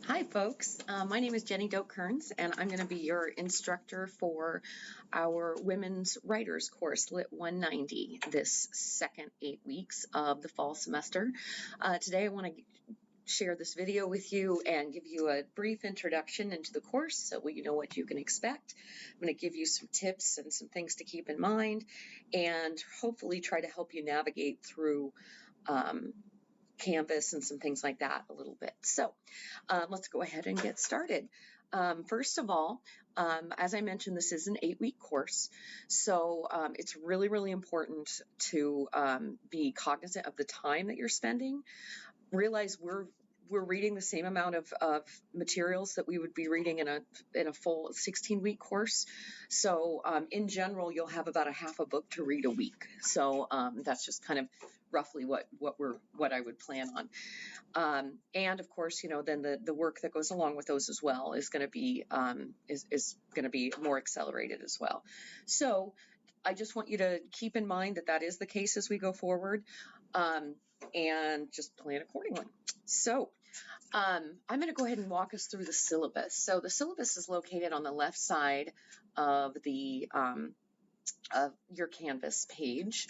Hi folks, my name is Jenny Doke-Kerns and I'm going to be your instructor for our Women's Writers course, LIT190, this second 8 weeks of the fall semester. Today I want to share this video with you and give you a brief introduction into the course so you know what you can expect. I'm going to give you some tips and some things to keep in mind and hopefully try to help you navigate through Canvas and some things like that a little bit. So let's go ahead and get started. First of all, as I mentioned, this is an 8-week course, so it's really, really important to be cognizant of the time that you're spending. Realize we're reading the same amount of materials that we would be reading in a full 16-week course. So in general, you'll have about a half a book to read a week. So that's just kind of roughly what I would plan on. And of course, you know, then the work that goes along with those as well is going to be is going to be more accelerated as well. So I just want you to keep in mind that is the case as we go forward, and just plan accordingly. So I'm going to go ahead and walk us through the syllabus. So the syllabus is located on the left side of the of your Canvas page,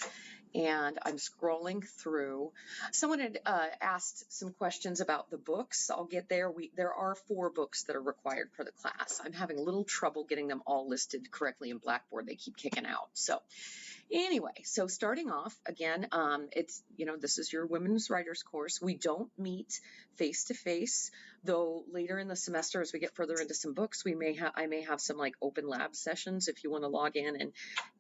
and I'm scrolling through. Someone had asked some questions about the books. I'll get there. There are 4 books that are required for the class. I'm having a little trouble getting them all listed correctly in Blackboard. They keep kicking out. So anyway, so starting off again, it's, you know, this is your Women's Writers course. We don't meet face-to-face, though later in the semester as we get further into some books, I may have some like open lab sessions if you want to log in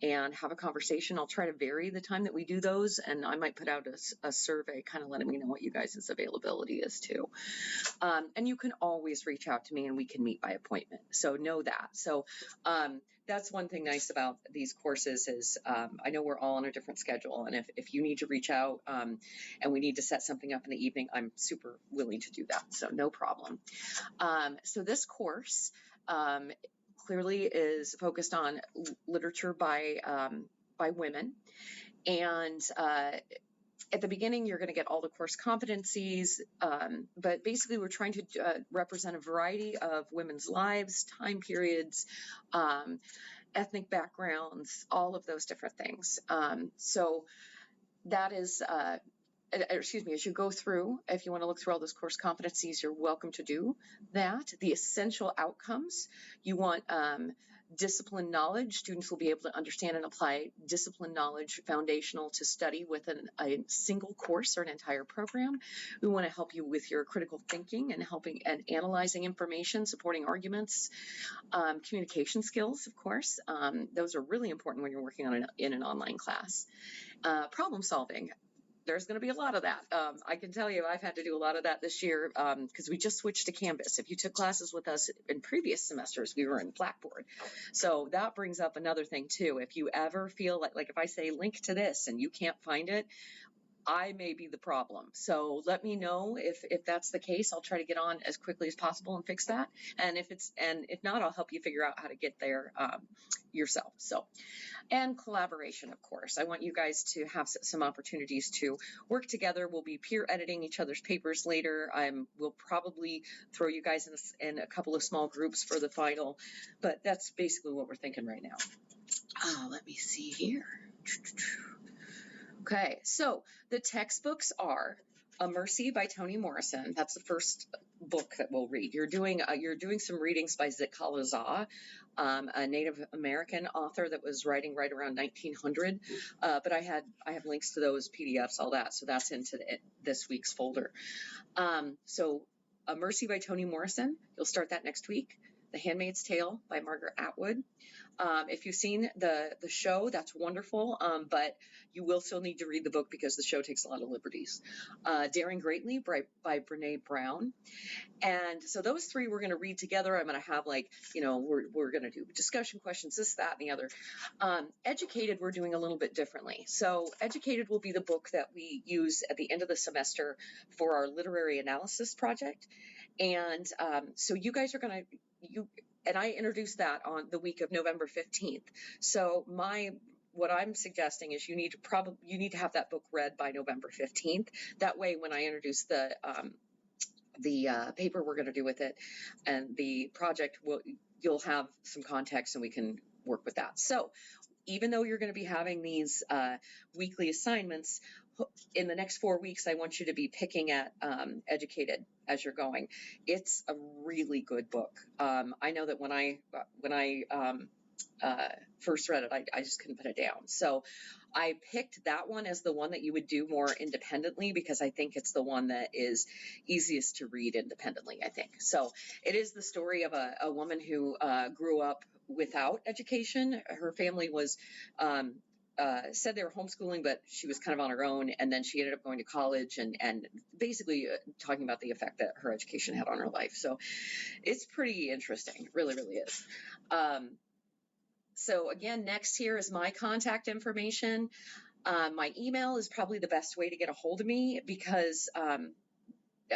and have a conversation. I'll try to vary the time that we do those, and I might put out a survey kind of letting me know what you guys' availability is too. And you can always reach out to me and we can meet by appointment. So know that. So that's one thing nice about these courses is I know we're all on a different schedule, and if you need to reach out and we need to set something up in the evening, I'm super willing to do that. So no problem. So this course clearly is focused on literature by women, and at the beginning, you're going to get all the course competencies, but basically we're trying to represent a variety of women's lives, time periods, ethnic backgrounds, all of those different things. So that is, excuse me, as you go through, if you want to look through all those course competencies, you're welcome to do that. The essential outcomes, you want discipline knowledge. Students will be able to understand and apply discipline knowledge foundational to study within a single course or an entire program. We want to help you with your critical thinking and helping and analyzing information, supporting arguments, communication skills, of course. Those are really important when you're working on in an online class. Problem solving. There's going to be a lot of that. I can tell you I've had to do a lot of that this year because we just switched to Canvas. If you took classes with us in previous semesters, we were in Blackboard. So that brings up another thing too. If you ever feel like if I say link to this and you can't find it, I may be the problem. So let me know if that's the case. I'll try to get on as quickly as possible and fix that. And if not, I'll help you figure out how to get there yourself. So, and collaboration, of course. I want you guys to have some opportunities to work together. We'll be peer editing each other's papers later. We'll probably throw you guys in a couple of small groups for the final, but that's basically what we're thinking right now. Let me see here. Okay, so the textbooks are A Mercy by Toni Morrison. That's the first book that we'll read. You're doing some readings by Zitkallah Zah, a Native American author that was writing right around 1900. But I have links to those PDFs, all that. So that's into this week's folder. So A Mercy by Toni Morrison. You'll start that next week. The Handmaid's Tale by Margaret Atwood. If you've seen the show, that's wonderful, but you will still need to read the book because the show takes a lot of liberties. Daring Greatly by Brene Brown. And so those 3 we're going to read together. I'm going to have we're going to do discussion questions, this, that, and the other. Educated, we're doing a little bit differently. So Educated will be the book that we use at the end of the semester for our literary analysis project. And so you guys are going to, and I introduced that on the week of November 15th. So what I'm suggesting is you need to have that book read by November 15th. That way, when I introduce the paper we're going to do with it, and the project you'll have some context and we can work with that. So even though you're going to be having these weekly assignments, in the next 4 weeks, I want you to be picking at Educated as you're going. It's a really good book. I know that when I first read it, I just couldn't put it down. So I picked that one as the one that you would do more independently, because I think it's the one that is easiest to read independently, I think. So it is the story of a woman who grew up without education. Her family was said they were homeschooling, but she was kind of on her own, and then she ended up going to college and basically talking about the effect that her education had on her life. So it's pretty interesting. It really, really is. So again, next here is my contact information. My email is probably the best way to get a hold of me, because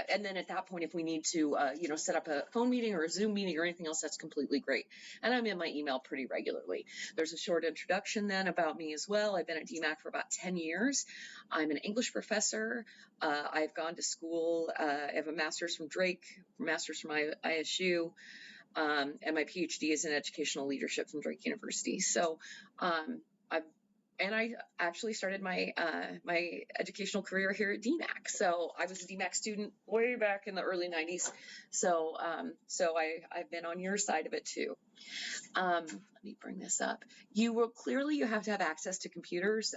and then at that point, if we need to, set up a phone meeting or a Zoom meeting or anything else, that's completely great. And I'm in my email pretty regularly. There's a short introduction then about me as well. I've been at DMAC for about 10 years. I'm an English professor. I've gone to school. I have a master's from Drake, master's from ISU, and my PhD is in educational leadership from Drake University. So I actually started my my educational career here at DMAC. So I was a DMAC student way back in the early 90s. So I've been on your side of it too. Let me bring this up. You have to have access to computers.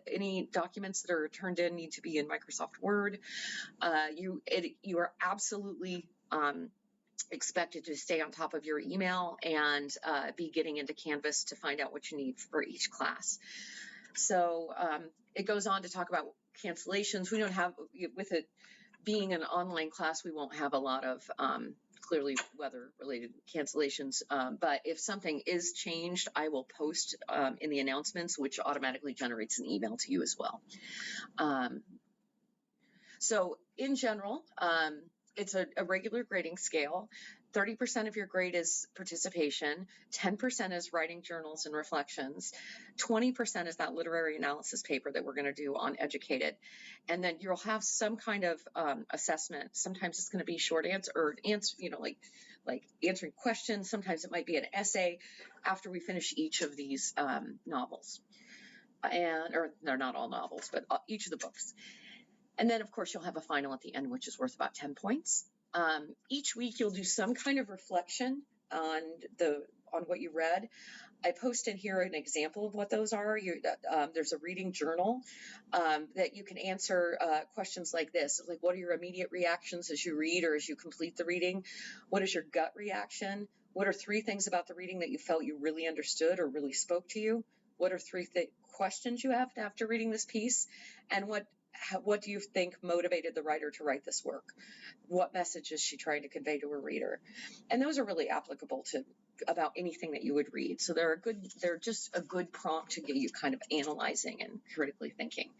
Any documents that are turned in need to be in Microsoft Word. You are absolutely expected to stay on top of your email and be getting into Canvas to find out what you need for each class. So it goes on to talk about cancellations. We don't have, with it being an online class, we won't have a lot of clearly weather-related cancellations. But if something is changed, I will post in the announcements, which automatically generates an email to you as well. So in general, it's a regular grading scale. 30% of your grade is participation, 10% is writing journals and reflections, 20% is that literary analysis paper that we're going to do on Educated. And then you'll have some kind of assessment. Sometimes it's going to be short answer, like answering questions. Sometimes it might be an essay after we finish each of these novels. Or they're not all novels, but each of the books. And then, of course, you'll have a final at the end, which is worth about 10 points. Each week, you'll do some kind of reflection on what you read. I post in here an example of what those are. There's a reading journal that you can answer questions like this. Like, what are your immediate reactions as you read or as you complete the reading? What is your gut reaction? What are 3 things about the reading that you felt you really understood or really spoke to you? What are 3 questions you have after reading this piece? And what do you think motivated the writer to write this work? What message is she trying to convey to her reader? And those are really applicable to about anything that you would read. So they're just a good prompt to get you kind of analyzing and critically thinking.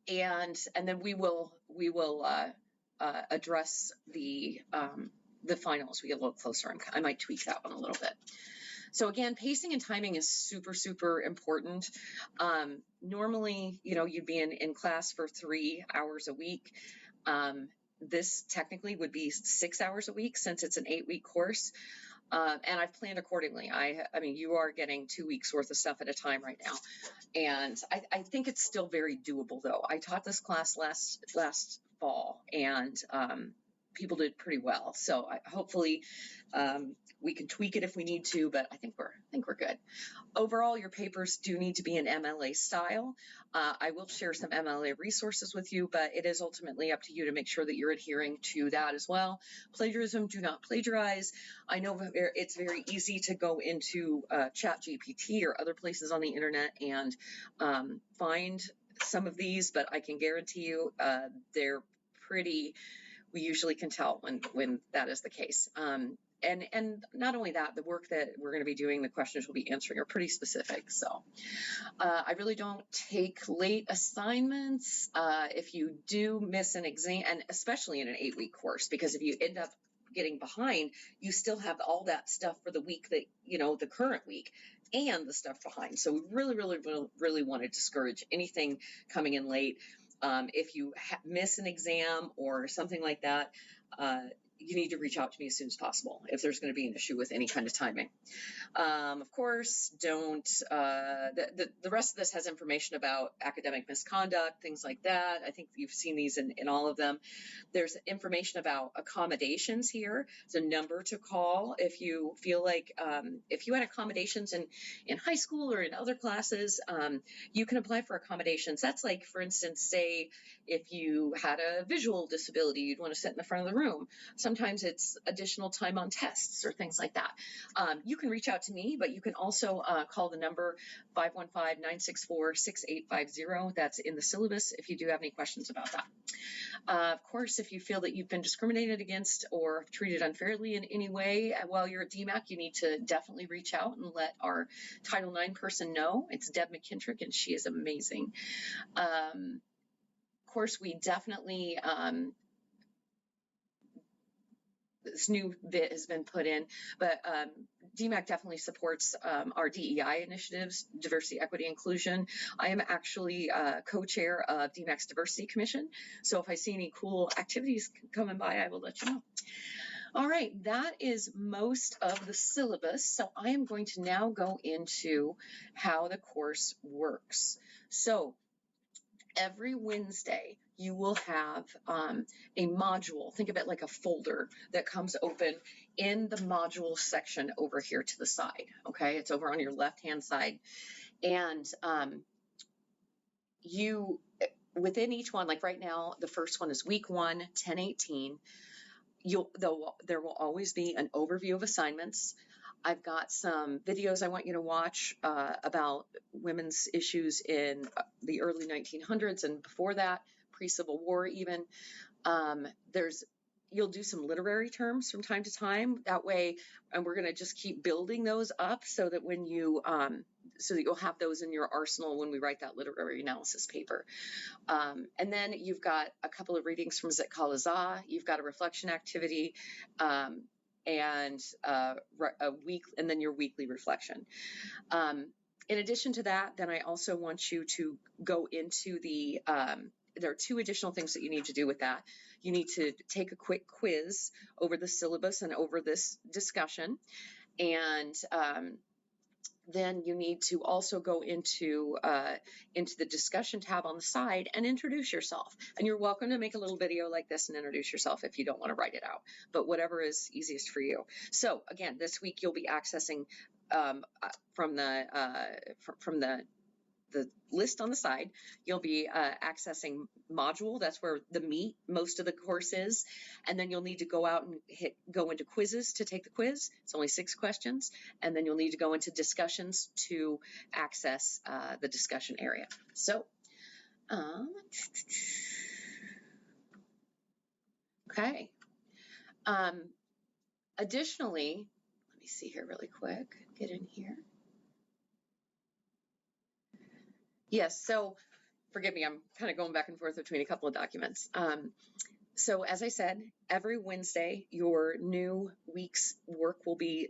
And then we will address the finals. We get a little closer. I might tweak that one a little bit. So again, pacing and timing is super, super important. Normally, you'd be in class for 3 hours a week. This technically would be 6 hours a week since it's an 8-week course. And I've planned accordingly. I mean, you are getting 2 weeks worth of stuff at a time right now. And I think it's still very doable though. I taught this class last fall and people did pretty well. So hopefully we can tweak it if we need to, but I think we're good. Overall, your papers do need to be in MLA style. I will share some MLA resources with you, but it is ultimately up to you to make sure that you're adhering to that as well. Plagiarism, do not plagiarize. I know it's very easy to go into ChatGPT or other places on the internet and find some of these, but I can guarantee you they're pretty. We usually can tell when that is the case. And not only that, the work that we're going to be doing, the questions we'll be answering are pretty specific. So I really don't take late assignments. If you do miss an exam, and especially in an 8-week course, because if you end up getting behind, you still have all that stuff for the week that, the current week and the stuff behind. So we really, really, really, really want to discourage anything coming in late. If you miss an exam or something like that, you need to reach out to me as soon as possible if there's going to be an issue with any kind of timing. Of course, the rest of this has information about academic misconduct, things like that. I think you've seen these in all of them. There's information about accommodations here. It's a number to call if you feel like, if you had accommodations in high school or in other classes, you can apply for accommodations. That's like, for instance, say if you had a visual disability, you'd want to sit in the front of the room. Sometimes it's additional time on tests or things like that. You can reach out to me, but you can also call the number 515-964-6850. That's in the syllabus if you do have any questions about that. Of course, if you feel that you've been discriminated against or treated unfairly in any way while you're at DMACC, you need to definitely reach out and let our Title IX person know. It's Deb McKintrick, and she is amazing. Of course, we definitely this new bit has been put in, but DMACC definitely supports our DEI initiatives, diversity, equity, inclusion. I am actually co-chair of DMACC's Diversity Commission, so if I see any cool activities coming by, I will let you know. All right, that is most of the syllabus, so I am going to now go into how the course works. So every Wednesday, you will have a module. Think of it like a folder that comes open in the module section over here to the side. Okay, it's over on your left-hand side. And you, within each one, like right now, the first one is week 1, 1018. There will always be an overview of assignments. I've got some videos I want you to watch about women's issues in the early 1900s and before that, pre-Civil War even. You'll do some literary terms from time to time. That way, and we're going to just keep building those up so that when you, so that you'll have those in your arsenal when we write that literary analysis paper. And then you've got a couple of readings from Zit Kala-Za. You've got a reflection activity, and a week, and then your weekly reflection. In addition to that, then I also want you to go into the, there are 2 additional things that you need to do with that. You need to take a quick quiz over the syllabus and over this discussion. And then you need to also go into the discussion tab on the side and introduce yourself. And you're welcome to make a little video like this and introduce yourself if you don't want to write it out, but whatever is easiest for you. So again, this week you'll be accessing from the list on the side, you'll be accessing module. That's where the meat, most of the course is. And then you'll need to go out and go into quizzes to take the quiz. It's only 6 questions. And then you'll need to go into discussions to access the discussion area. So, okay. Additionally, let me see here really quick, get in here. Yes, so forgive me, I'm kind of going back and forth between a couple of documents. So as I said, every Wednesday, your new week's work will be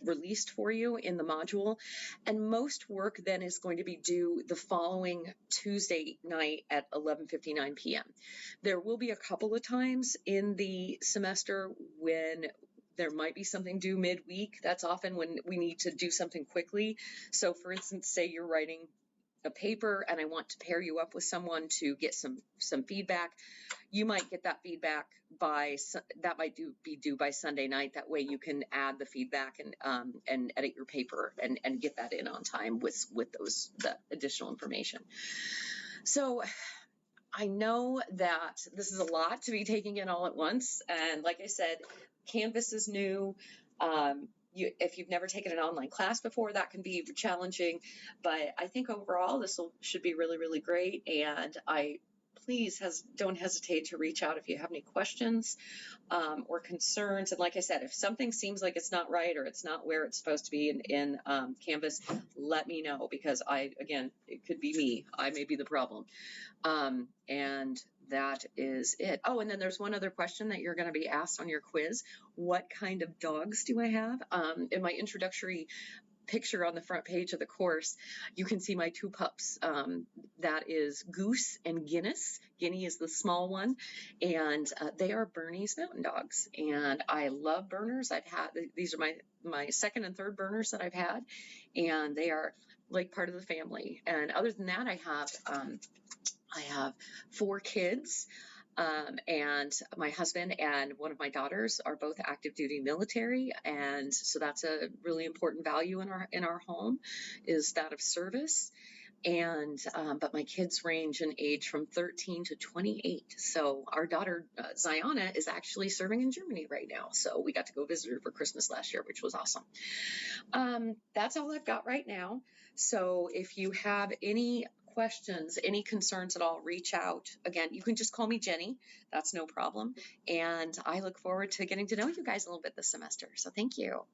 released for you in the module, and most work then is going to be due the following Tuesday night at 11:59 p.m. There will be a couple of times in the semester when there might be something due midweek. That's often when we need to do something quickly. So for instance, say you're writing a paper and I want to pair you up with someone to get some feedback. You might get that feedback be due by Sunday night. That way you can add the feedback and edit your paper and get that in on time with the additional information. So I know that this is a lot to be taking in all at once. And like I said, Canvas is new. If you've never taken an online class before, that can be challenging, but I think overall this should be really, really great. And please don't hesitate to reach out if you have any questions or concerns. And like I said, if something seems like it's not right or it's not where it's supposed to be in Canvas, let me know, because again, it could be me. I may be the problem. And that is it. Oh, and then there's one other question that you're going to be asked on your quiz. What kind of dogs do I have? In my introductory picture on the front page of the course, you can see my two pups. That is Goose and Guinness. Guinea is the small one, and they are Bernese Mountain Dogs. And I love Berners. These are my second and third Berners that I've had, and they are like part of the family. And other than that, I have 4 kids. And my husband and one of my daughters are both active duty military, and so that's a really important value in our home, is that of service. And but my kids range in age from 13 to 28. So our daughter Ziana is actually serving in Germany right now. So we got to go visit her for Christmas last year, which was awesome. That's all I've got right now. So if you have any questions, any concerns at all, reach out. Again, you can just call me Jenny. That's no problem. And I look forward to getting to know you guys a little bit this semester. So thank you.